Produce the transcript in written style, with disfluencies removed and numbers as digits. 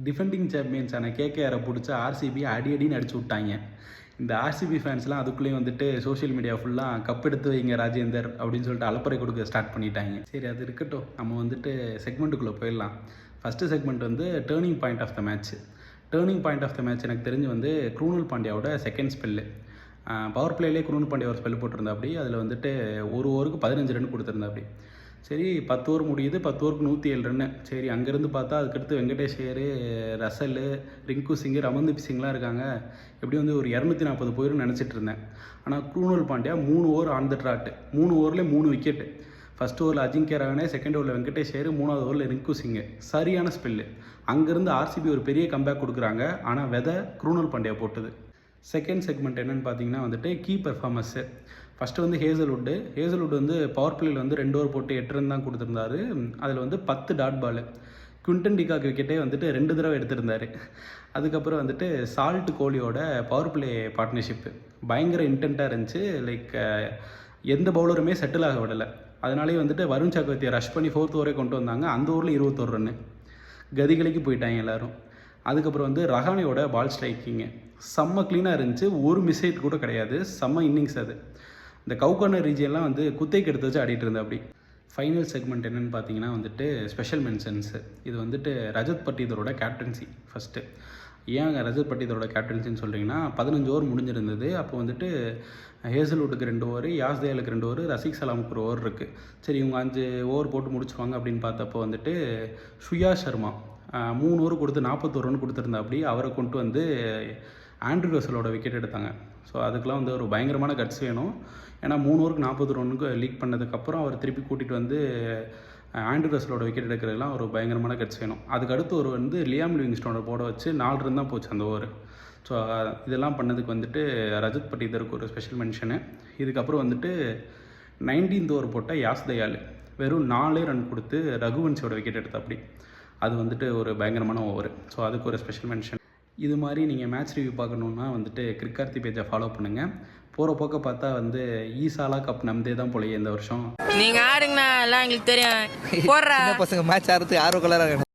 Defending சாம்பியன்ஸான கேகேஆரை பிடிச்ச RCB அடின்னு அடிச்சு விட்டாங்க. இந்த ஆர்சிபி ஃபேன்ஸ்லாம் அதுக்குள்ளேயும் வந்துட்டு சோஷியல் மீடியா ஃபுல்லாக கப் எடுத்து வைங்க ராஜேந்தர் அப்படின்னு சொல்லிட்டு அலப்பறை கொடுக்க ஸ்டார்ட் பண்ணிட்டாங்க. சரி, அது இருக்கட்டும், நம்ம வந்துட்டு செக்மெண்ட்டுக்குள்ளே போயிடலாம். ஃபஸ்ட்டு செக்மெண்ட் வந்து turning point of the match. Turning point of the match எனக்கு தெரிஞ்சு வந்து க்ரூனல் பாண்டியாவோட செகண்ட் ஸ்பெல்லு. பவர் பிளேலே க்ரூனல் பாண்டியா ஒரு ஸ்பெல் போட்டிருந்தா அப்படி. அதில் வந்துட்டு ஒரு ஓவருக்கு 15 ரன் கொடுத்துருந்தா அப்படி. சரி, 10 ஓவர் முடியுது, 10 ஓவருக்கு 107 ரன்னு. சரி, அங்கேருந்து பார்த்தா அதுக்கடுத்து வெங்கடேஷ் ஐயர், ரசல், ரிங்கு சிங், ரமன்தீப் சிங்லாம் இருக்காங்க. எப்படி வந்து ஒரு 240 போயிடும் நினச்சிட்டு இருந்தேன். ஆனால் க்ரூனல் பாண்டியா 3 ஓவர் ஆன் த ட்ராட், 3 ஓவரில் 3 விக்கெட்டு. ஃபஸ்ட் ஓவரில் அஜிங்கிய ரஹானே, செகண்ட் ஓவரில் வெங்கடேஷ் ஐயர், 3வது ஓவரில் ரிங்கு சிங். சரியான ஸ்பெல்லு. அங்கேருந்து ஆர்சிபி ஒரு பெரிய கம்பேக் கொடுக்குறாங்க. ஆனால் விதை க்ரூனல் பாண்டியா போட்டது. செகண்ட் செக்மெண்ட் என்னென்னு பார்த்தீங்கன்னா வந்துட்டு கீ பெர்ஃபார்மன்ஸு. ஃபஸ்ட்டு வந்து ஹேசல்வுட் வந்து பவர் பிளேயில் வந்து 2 ஓவர் போட்டு 8 ரன் தான் கொடுத்துருந்தாரு. அதில் வந்து 10 டாட் பால். குவிண்டன் டிகாக் விக்கெட்டே வந்துட்டு 2 தடவை எடுத்திருந்தார். அதுக்கப்புறம் வந்துட்டு சால்ட் கோலியோட பவர் பிளே பார்ட்னர்ஷிப்பு பயங்கர இன்டென்ட்டாக இருந்துச்சு. லைக் எந்த பவுலருமே செட்டில் ஆக விடலை. அதனாலே வந்துட்டு வருண் சக்கரவர்த்தியை ரஷ் பண்ணி 4th ஓவரே கொண்டு வந்தாங்க. அந்த ஓவரில் 21 ரன்னு. கதிகலைக்கு போயிட்டாங்க எல்லோரும். அதுக்கப்புறம் வந்து ரஹானேயோட பால் ஸ்ட்ரைக்கிங்கு செம்ம க்ளீனாக இருந்துச்சு. ஒரு மிஸ்ஹிட் கூட கிடையாது. செம்ம இன்னிங்ஸ் அது. இந்த கவுகார்னர் ரீஜியன்லாம் வந்து குத்தைக்கு எடுத்து வச்சு ஆடிட்டு இருந்தேன் அப்படி. ஃபைனல் செக்மெண்ட் என்னென்னு பார்த்தீங்கன்னா வந்துட்டு ஸ்பெஷல் மென்ஷன்ஸு. இது வந்துட்டு ரஜத் பட்டிதரோட கேப்டன்சி. ஃபஸ்ட்டு ஏன் ரஜத் பட்டிதரோட கேப்டன்சின்னு சொல்கிறீங்கன்னா, 15 ஓவர் முடிஞ்சிருந்தது. அப்போ வந்துட்டு ஹேசல்வுட்டுக்கு 2 ஓவர், யாஸ் தயாலுக்கு 2 ஓவர், ரசிக் சலாமுக்கு 1 ஓவர் இருக்குது. சரி, இவங்க 5 ஓவர் போட்டு முடிச்சுருவாங்க அப்படின்னு பார்த்தப்போ வந்துட்டு சுயா சர்மா 3 ஓவர் கொடுத்து 41 ரன் கொடுத்துருந்தா அப்படி. அவரை கொண்டு வந்து ஆண்ட்ரூ ரசலோட விக்கெட் எடுத்தாங்க. ஸோ அதுக்கெலாம் வந்து ஒரு பயங்கரமான கட்ஸ் வேணும். ஏன்னா 3 ஓவருக்கு 40 ரன்னுக்கு லீக் பண்ணதுக்கப்புறம் அவர் திருப்பி கூட்டிகிட்டு வந்து ஆண்ட்ரூ ரசலோட விக்கெட் எடுக்கிறதுலாம் ஒரு பயங்கரமான கட்ஸ் வேணும். அதுக்கு அடுத்து ஒரு வந்து லியாம் லிவிங்ஸ்டோனை போட வச்சு 4 ரன் தான் போச்சு அந்த ஓவர். ஸோ இதெல்லாம் பண்ணதுக்கு வந்துட்டு ரஜத் பட்டிதருக்கு ஒரு ஸ்பெஷல் மென்ஷனு. இதுக்கப்புறம் வந்துட்டு 19th ஓவர் போட்ட யாஸ் தயால் வெறும் 4 ரன் கொடுத்து ரகுவன்ஷோட விக்கெட் எடுத்த அப்படி. அது வந்துட்டு ஒரு பயங்கரமான ஓவர். ஸோ அதுக்கு ஒரு ஸ்பெஷல் மென்ஷன். இது மாதிரி நீங்கள் மேட்ச் ரிவ்யூ பார்க்கணுன்னா வந்துட்டு கிரிக்கார்த்தி பேஜை ஃபாலோ பண்ணுங்கள். போகிற போக்க பார்த்தா வந்து ஈசாலா கப் நம்தே தான் போலையே இந்த வருஷம். நீங்கள் ஆடுங்கண்ணா, எல்லாம் எங்களுக்கு தெரியும். போடுற பசங்க மேட்ச் ஆடுறதுக்கு ஆர்வம் கலராக